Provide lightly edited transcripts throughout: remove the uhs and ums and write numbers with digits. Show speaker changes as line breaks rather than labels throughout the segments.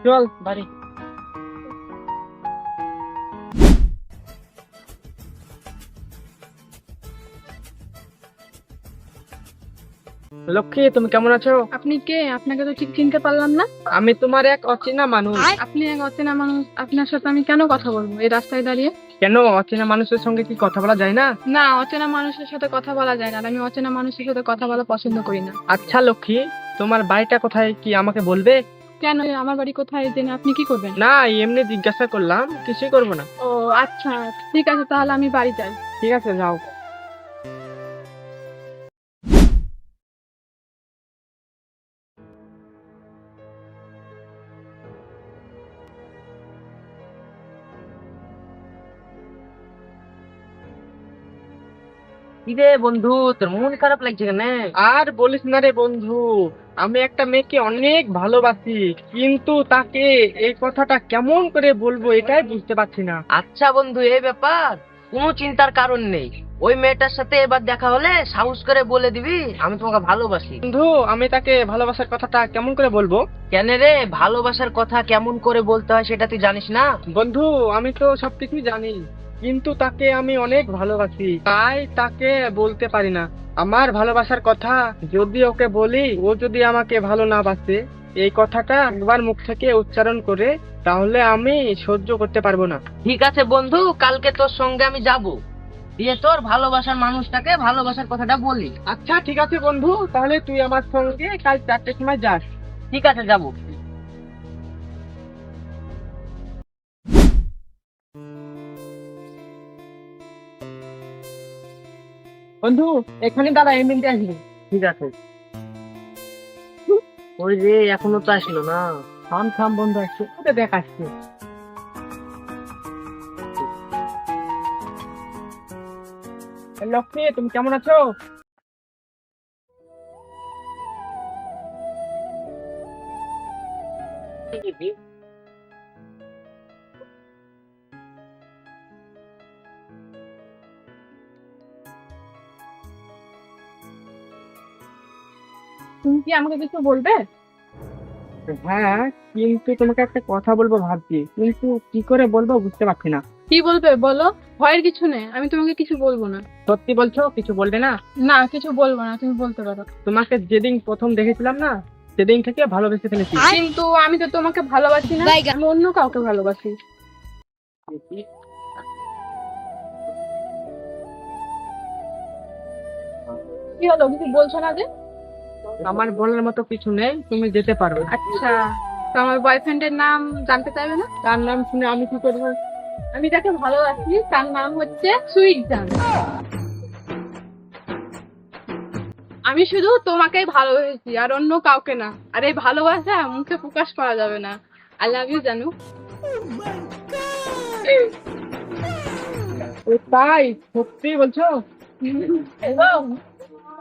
চল বাড়ি। লক্ষ্মী, তুমি কেমন আছো?
আপনি কে? আপনাকে তো ঠিক চিনতে পারলাম না।
আমি তোমার এক অচেনা মানুষ।
আপনি এক অচেনা মানুষ, আপনার সাথে আমি কেন কথা বলবো এই রাস্তায় দাঁড়িয়ে?
কেন, অচেনা মানুষের সঙ্গে কি কথা বলা যায় না?
না, অচেনা মানুষের সাথে কথা বলা যায় না, আর আমি অচেনা মানুষের সাথে কথা বলা পছন্দ করি না।
আচ্ছা লক্ষ্মী, তোমার বাড়িটা কোথায় কি আমাকে বলবে?
কেন, আমার বাড়ি কোথায় জেনে আপনি কি করবেন?
না, এমনি জিজ্ঞাসা করলাম, কিছুই করবো না।
ও আচ্ছা, ঠিক আছে, তাহলে আমি বাড়ি যাই।
ঠিক আছে, যাও।
কিরে বন্ধু, তোর মন খারাপ লাগছে কেন?
আর বলিস না রে বন্ধু, আমি একটা মেয়েকে অনেক ভালোবাসি, কিন্তু তাকে এই কথাটা কেমন করে বলবো এটাই বুঝতে পারছি না।
আচ্ছা বন্ধু, এই ব্যাপার, কোনো চিন্তার কারণ নেই। ওই মেয়েটার সাথে এবার দেখা হলে সাহস করে বলে দিবি আমি তোমাকে ভালোবাসি।
বন্ধু, আমি তাকে ভালোবাসার কথাটা কেমন করে বলবো?
কেন রে, ভালোবাসার কথা কেমন করে বলতে হয় সেটা তুই জানিস না?
বন্ধু, আমি তো সবকিছুই জানি, কিন্তু তাকে আমি অনেক ভালোবাসি, তাই তাকে বলতে পারি না আমার ভালোবাসার কথা। যদি ওকে বলি, ও যদি আমাকে ভালো না বাসে, এই কথাটা একবার মুখ থেকে উচ্চারণ করে, তাহলে আমি সহ্য করতে পারবো না।
ঠিক আছে বন্ধু, কালকে তোর সঙ্গে আমি যাব, দিয়ে তোর ভালোবাসার মানুষটাকে ভালোবাসার কথাটা বলি।
আচ্ছা ঠিক আছে বন্ধু, তাহলে তুই আমার সঙ্গে কাল 4টের সময় যাস।
ঠিক আছে, যাব।
বন্ধু, এখানে দাঁড়া, এমনিতে আসবি।
ঠিক আছে। ওই রে, এখনো তো আসলো না।
থাম থাম বন্ধু, আসছে, ওটা দেখ আসছে। লক্ষ্মী, তুমি কেমন আছো?
তুমি কি আমাকে কিছু বলবে?
হ্যাঁ, কিন্তু তোমাকে একটা কথা বলবো ভাবছি, কিন্তু কি করে বলবো বুঝতে পারছি না।
কি বলবে বলো, ভয়ের কিছু নেই, আমি তোমাকে কিছু বলবো না।
সত্যি বলছো, কিছু বলবে না?
না, কিছু বলবো না, তুমি বলতে পারো।
তোমাকে যেদিন প্রথম দেখেছিলাম না, সেদিন থেকে ভালোবেসে ফেলেছি।
কিন্তু আমি তো তোমাকে ভালোবাসি না, আমি অন্য কাউকে ভালোবাসি। কি হলো, কিছু বলছো না যে?
আমার বলার মতো কিছু নেই, তুমি যেতে পারো।
আচ্ছা, তো আমার বয়ফ্রেন্ডের নাম জানতে চাইবে না?
তার নাম শুনে আমি কি করবো?
আমি যাকে ভালোবাসি তার নাম হচ্ছে সুইট জান। আমি শুধু তোমাকেই ভালোবেসেছি, আর অন্য কাউকে না। আর এই ভালোবাসা মুখে প্রকাশ করা যাবে না। আই লাভ ইউ জানু।
ও তাই? সত্যি বলছো?
এবং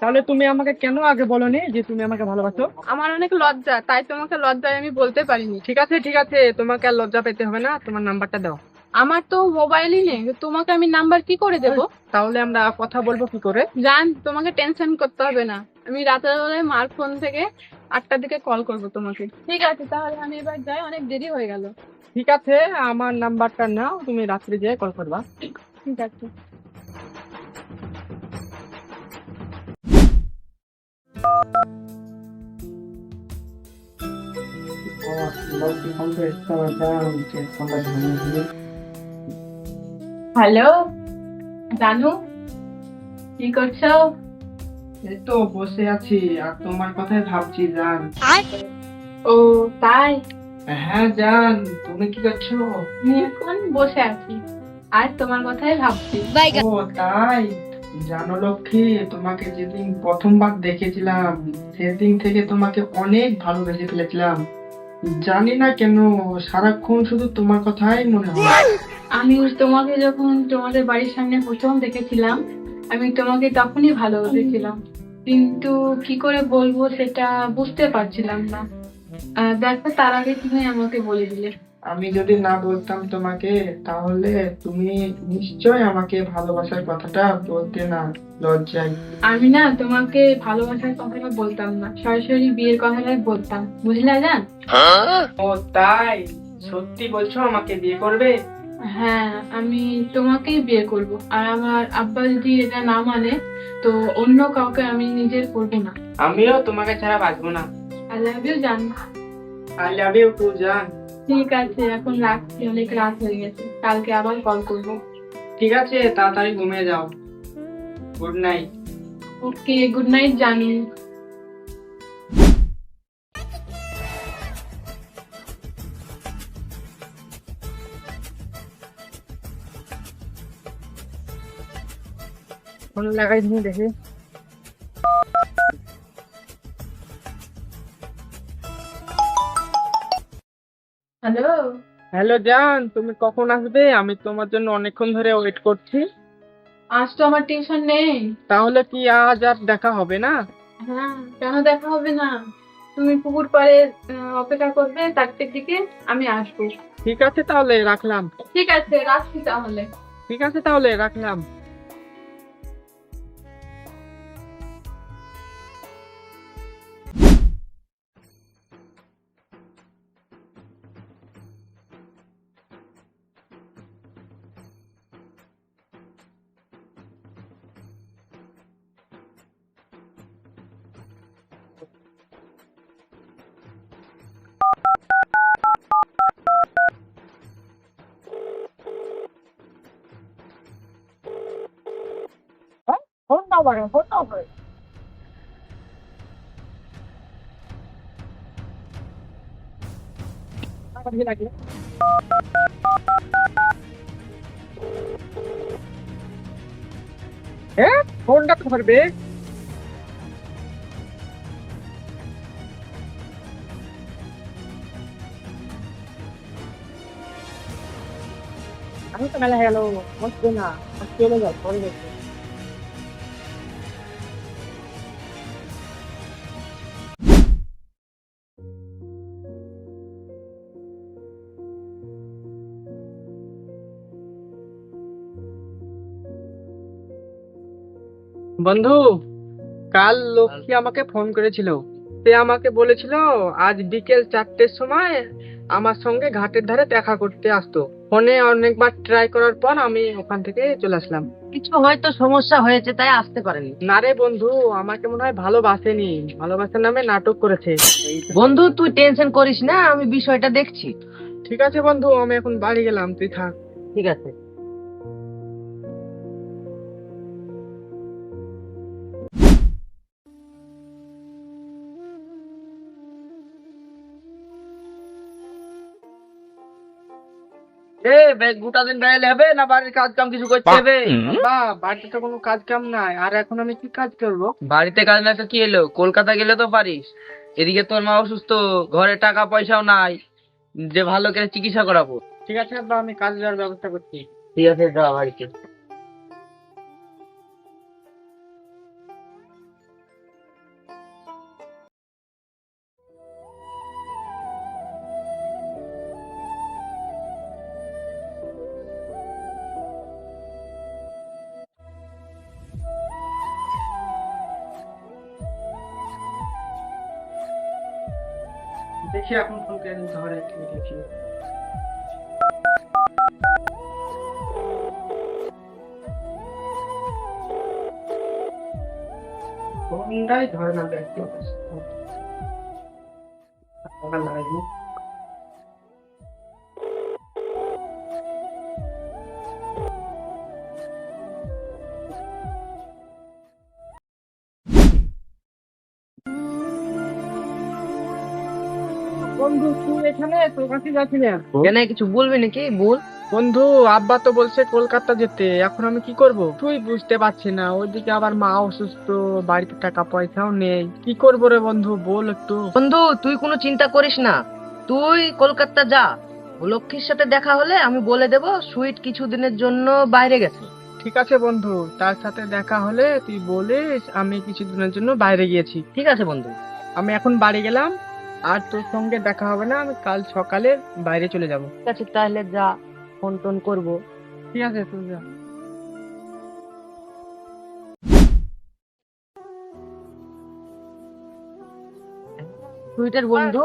তাহলে তুমি আমাকে কেন আগে বলোনি যে তুমি আমাকে ভালোবাসো?
আমার অনেক লজ্জা, তাই তোমাকে লজ্জায় আমি বলতে পারিনি।
ঠিক আছে ঠিক আছে, তোমাকে আর লজ্জা পেতে হবে না, তোমার নাম্বারটা দাও।
আমার তো মোবাইলই নেই, তোমাকে আমি নাম্বার কি করে দেবো?
তাহলে আমরা কথা বলবো কি করে?
জান, তোমাকে টেনশন করতে হবে না, আমি রাতের বেলায় মার ফোন থেকে 8টার দিকে কল করব তোমাকে। ঠিক আছে, তাহলে আমি এবার যাই, অনেক দেরি হয়ে গেল।
ঠিক আছে, আমার নাম্বারটা নাও, তুমি রাত্রে যেয়ে কল করবা।
ঠিক আছে। হ্যালো জানু, কি করছো?
এই তো বসে আছি, আর তোমার কথাই ভাবছি জান।
ও তাই?
হ্যাঁ জান, তুমি কি করছো?
আমি এখন বসে আছি, আর তোমার কথাই ভাবছি।
ও তাই? জানো লক্ষ্মী, তোমাকে যেদিন প্রথমবার দেখেছিলাম, সেদিন থেকে তোমাকে অনেক ভালোবেসে ফেলেছিলাম। জানি না কেন, সারাক্ষণ শুধু তোমার কথাই মনে হয়।
আমি তোমাকে যখন তোমাদের বাড়ির সামনে প্রথম দেখেছিলাম, আমি তোমাকে তখনই ভালোবেসেছিলাম, কিন্তু কি করে বলবো সেটা বুঝতে পারছিলাম না। দেখো, তার আগে তুমি আমাকে বলে দিলে।
আমি যদি না বলতাম তোমাকে, তাহলে তুমি নিশ্চয় আমাকে ভালোবাসার কথাটা বলতে না, লজ্জায়।
আমি না তোমাকে ভালোবাসার কথাটা বলতাম না, সরাসরি বিয়ের কথাটাই বলতাম, বুঝলে জান?
ও তাই? সত্যি বলছো আমাকে বিয়ে করবে?
হ্যাঁ, আমি তোমাকেই বিয়ে করব। আর আমার আব্বা যদি এটা না মানে, তো অন্য কাউকে আমি নিজের করব না।
আমিও তোমাকে ছাড়া বাঁচবো না।
আই লাভ ইউ জান।
আই লাভ ইউ টু জান।
ঠিক আছে, এখন রাখছি, অনেক রাত হয়ে গেছে, কালকে আবার কল করব।
ঠিক আছে, তাড়াতাড়ি ঘুমিয়ে যাও। Good night.
Okay, good night জানি।
ফোন লাগাই তুমি দেখি।
হ্যালো।
হ্যালো জান, তুমি কখন আসবে? আমি তোমার জন্য অনেকক্ষণ ধরে ওয়েট করছি।
আজ তো আমার টিউশন নেই।
তাহলে কি আজ আর দেখা হবে না?
হ্যাঁ, কেন দেখা হবে না? তুমি পুকুর পাড়ে অপেক্ষা করবে 4টের দিকে, আমি আসবো।
ঠিক আছে তাহলে রাখলাম।
ঠিক আছে, রাখছি তাহলে।
ঠিক আছে তাহলে রাখলাম। ফোন নাও বারে, ফোন নাও বারে। হ্যাঁ, ফোনটা তো ধরবে। আমি তো মেলা হয়ে গেল, বসবে না, চলে যাও, পরে দেখো। বন্ধু, কাল লক্ষ্মী আমাকে ফোন করেছিল। সে আমাকে বলেছিল আজ বিকেল 4টের সময় আমার সঙ্গে ঘাটের ধারে দেখা করতে আসতো। ফোনে অনেকবার ট্রাই করার পর আমি ওখান থেকে চলে আসলাম।
কিছু হয়তো সমস্যা হয়েছে তাই আসতে পারেনি।
না রে বন্ধু, আমাকে মনে হয় ভালোবাসেনি, ভালোবাসার নামে নাটক করেছে।
বন্ধু তুই টেনশন করিস না, আমি বিষয়টা দেখছি।
ঠিক আছে বন্ধু, আমি এখন বাড়ি গেলাম, তুই থাক।
ঠিক আছে। গোটা দিন বেড়ালে হবে না, বাড়ির কাজ কাম কিছু করতে হবে?
বাবা, বাড়িতে তো কোনো কাজ কাম নাই, আর এখন আমি কি কাজ করবো?
বাড়িতে কাজ না তো কি এলো, কলকাতা গেলে তো পারিস। এদিকে তোর মা অসুস্থ, ঘরে টাকা পয়সাও নাই যে ভালো করে চিকিৎসা করাবো।
ঠিক আছে আব্বা, আমি কাজ দেওয়ার ব্যবস্থা করছি।
ঠিক আছে, যা বাড়িতে।
দেখি এখন ফোন করে ধরে দেখি। ফোনটাই ধরে না, দেখতে লাগবে। বন্ধু তুই এখানে, তোর কাছে যাচ্ছি না।
কেন, কিছু বলবি নাকি? বল।
বন্ধু, আব্বা তো বলছে কলকাতা যেতে, এখন আমি কি করব তুই বুঝতে পারছি না। ওইদিকে আবার মা অসুস্থ, বাড়িতে টাকা পয়সাও নেই, কি করবো রে বন্ধু, বল একটু।
বন্ধু তুই কোনো চিন্তা করিস না, তুই কলকাতা যা। লক্ষ্মীর সাথে দেখা হলে আমি বলে দেব সুইট কিছুদিনের জন্য বাইরে গেছে।
ঠিক আছে বন্ধু, তার সাথে দেখা হলে তুই বলিস আমি কিছুদিনের জন্য বাইরে গিয়েছি।
ঠিক আছে বন্ধু।
আমি এখন বাড়ি গেলাম, আর তোর সঙ্গে দেখা হবে না, আমি কাল সকালে বাইরে চলে যাব।
ঠিক আছে, তাহলে যা, ফোন টোন করবো।
ঠিক আছে, তুই যা।
সুইটের বন্ধু,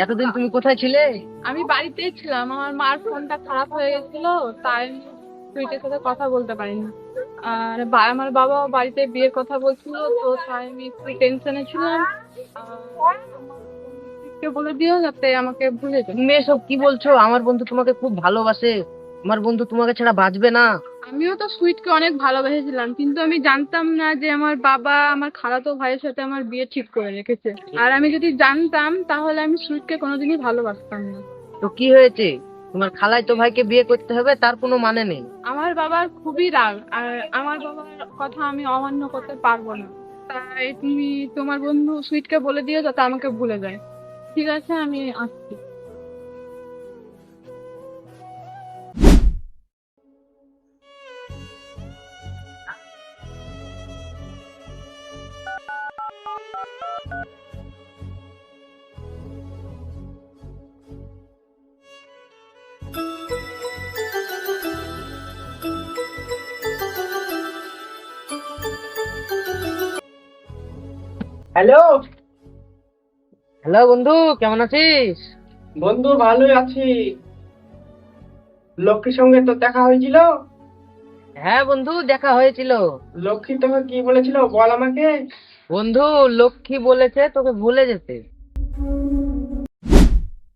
এতদিন তুমি কোথায় ছিলে?
আমি বাড়িতেই ছিলাম, আমার মার ফোনটা খারাপ হয়ে গেছিল, তাই আমি সুইটের সাথে কথা বলতে পারিনি। আর আমার বাবা বাড়িতে বিয়ের কথা বলছিল, তো তাই আমি একটু টেনশনে ছিলাম। সুইটকে বলে দিও যাতে আমাকে ভুলে যায়।
তুমি এসব কি বলছো? আমার বন্ধু তোমাকে খুব ভালোবাসে, আমার বন্ধু তোমাকে ছাড়া বাঁচবে না।
আমিও তো সুইটকে অনেক ভালোবেসেছিলাম, কিন্তু আমি জানতাম না যে আমার বাবা আমার খালাতো ভাইয়ের সাথে আমার বিয়ে ঠিক করে রেখেছে। আর আমি যদি জানতাম তাহলে আমি সুইটকে কোনোদিনই ভালোবাসতাম না।
তো কি হয়েছে? তোমার খালাই তো ভাইকে বিয়ে করতে হবে, তার কোনো মানে নেই।
আমার বাবার খুবই রাগ, আর আমার বাবার কথা আমি অমান্য করতে পারবো না। তাই তুমি তোমার বন্ধু সুইটকে বলে দিও যাতে আমাকে ভুলে যায়। ঠিক আছে, আমি আসছি।
হ্যালো
হ্যালো বন্ধু, কেমন আছিস?
বন্ধু, ভালোই আছি। লক্ষ্মীর সঙ্গে তো দেখা হয়েছিল।
হ্যাঁ বন্ধু, দেখা হয়েছিল।
লক্ষ্মী তোকে কি বলেছিল বল আমাকে।
বন্ধু, লক্ষ্মী বলেছে তোকে ভুলে যেতে।